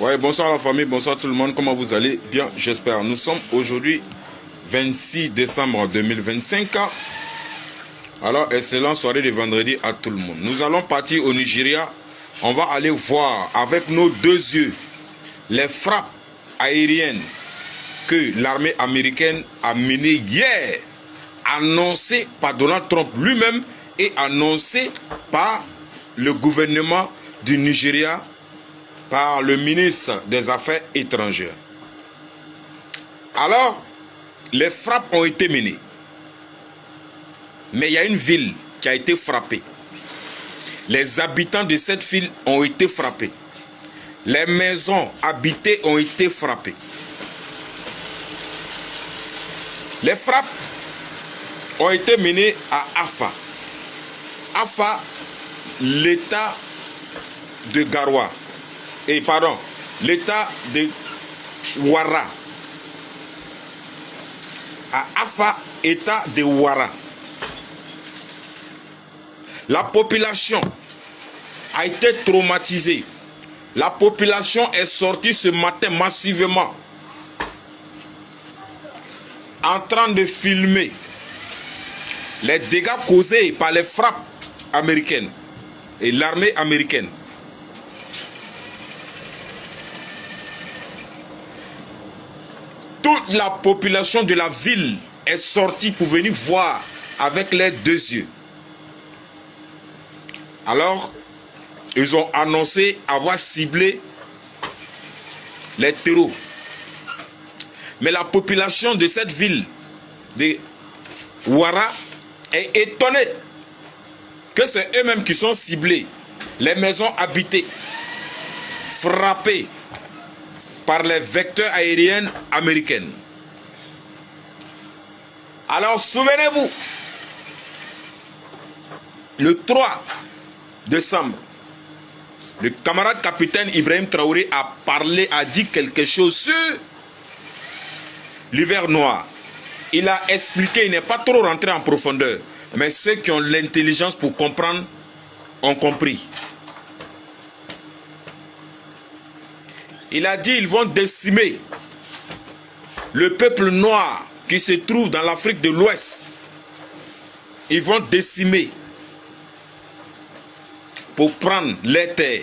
Ouais, bonsoir la famille, bonsoir tout le monde, comment vous allez? Bien, j'espère. Nous sommes aujourd'hui 26 décembre 2025. Alors, excellente soirée de vendredi à tout le monde. Nous allons partir au Nigeria. On va aller voir avec nos deux yeux les frappes aériennes que l'armée américaine a menées hier, annoncées par Donald Trump lui-même et annoncées par le gouvernement du Nigeria, par le ministre des Affaires étrangères. Alors, les frappes ont été menées. Mais il y a une ville qui a été frappée. Les habitants de cette ville ont été frappés. Les maisons habitées ont été frappées. Les frappes ont été menées à Afa. Afa, l'état de Garoua. Et pardon, l'état de Ouara. À Afa, état de Ouara. La population a été traumatisée. La population est sortie ce matin massivement en train de filmer les dégâts causés par les frappes américaines et l'armée américaine. Toute la population de la ville est sortie pour venir voir avec les deux yeux. Alors, ils ont annoncé avoir ciblé les terreaux. Mais la population de cette ville de Ouara est étonnée que c'est eux-mêmes qui sont ciblés. Les maisons habitées, frappées par les vecteurs aériens américains. Alors, souvenez-vous, le 3 décembre, le camarade capitaine Ibrahim Traoré a parlé, a dit quelque chose sur l'hiver noir. Il a expliqué, il n'est pas trop rentré en profondeur, mais ceux qui ont l'intelligence pour comprendre ont compris. Il a dit ils vont décimer le peuple noir qui se trouve dans l'Afrique de l'Ouest. Ils vont décimer pour prendre les terres.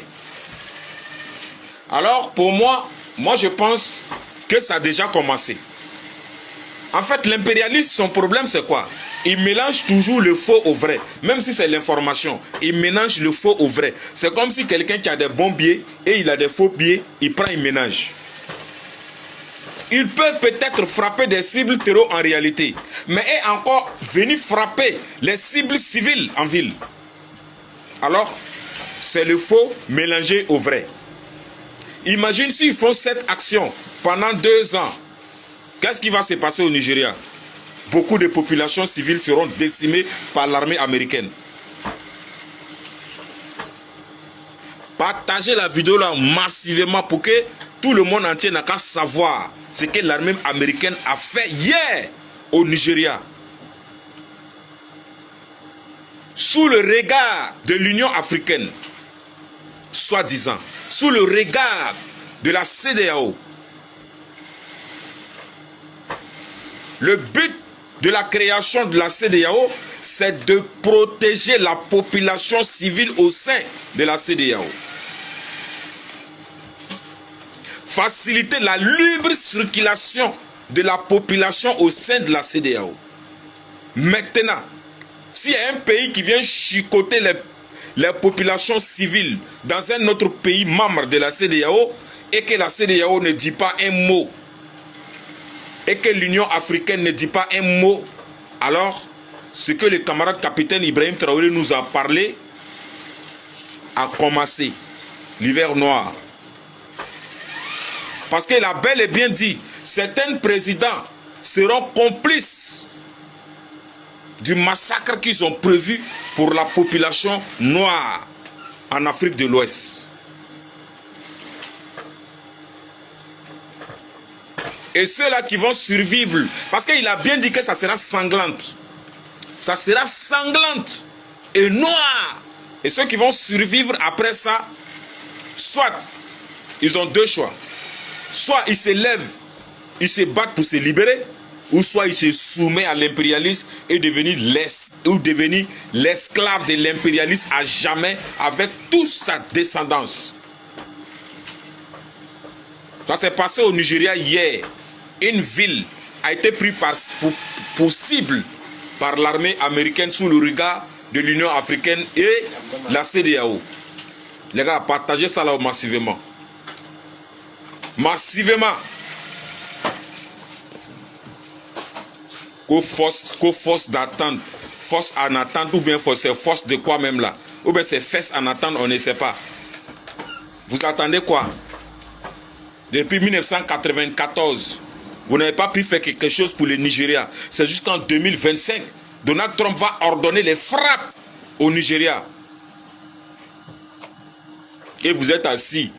Alors pour moi je pense que ça a déjà commencé. En fait, l'impérialiste, son problème c'est quoi? Il mélange toujours le faux au vrai. Même si c'est l'information, il mélange le faux au vrai. C'est comme si quelqu'un qui a des bons billets et il a des faux billets, il prend, il mélange. Ils peuvent peut-être frapper des cibles terreaux en réalité, mais et encore venir frapper les cibles civiles en ville. Alors, c'est le faux mélangé au vrai. Imagine s'ils font cette action pendant 2 ans. Qu'est-ce qui va se passer au Nigeria? Beaucoup de populations civiles seront décimées par l'armée américaine. Partagez la vidéo là massivement pour que tout le monde entier n'a qu'à savoir ce que l'armée américaine a fait hier au Nigeria. Sous le regard de l'Union africaine, soi-disant, sous le regard de la CEDEAO. Le but de la création de la CEDEAO, c'est de protéger la population civile au sein de la CEDEAO. Faciliter la libre circulation de la population au sein de la CEDEAO. Maintenant, s'il y a un pays qui vient chicoter les populations civiles dans un autre pays membre de la CEDEAO et que la CEDEAO ne dit pas un mot, et que l'Union africaine ne dit pas un mot, alors ce que le camarade capitaine Ibrahim Traoré nous a parlé a commencé, l'hiver noir. Parce qu'il a bel et bien dit, certains présidents seront complices du massacre qu'ils ont prévu pour la population noire en Afrique de l'Ouest. Et ceux-là qui vont survivre, parce qu'il a bien dit que ça sera sanglante. Ça sera sanglante et noire. Et ceux qui vont survivre après ça, soit Ils ont deux choix. Soit ils se lèvent, ils se battent pour se libérer, ou soit ils se soumettent à l'impérialisme et devenir l'esclave de l'impérialisme à jamais avec toute sa descendance. Ça s'est passé au Nigeria hier. Une ville a été prise pour cible par l'armée américaine sous le regard de l'Union africaine et la CEDEAO. Les gars, partagez ça là massivement. Massivement. Qu'aux forces d'attente, force en attente, ou bien c'est force de quoi même là, ou bien c'est fesses en attente, on ne sait pas. Vous attendez quoi? Depuis 1994, vous n'avez pas pu faire quelque chose pour le Nigeria. C'est jusqu'en 2025, Donald Trump va ordonner les frappes au Nigeria. Et vous êtes assis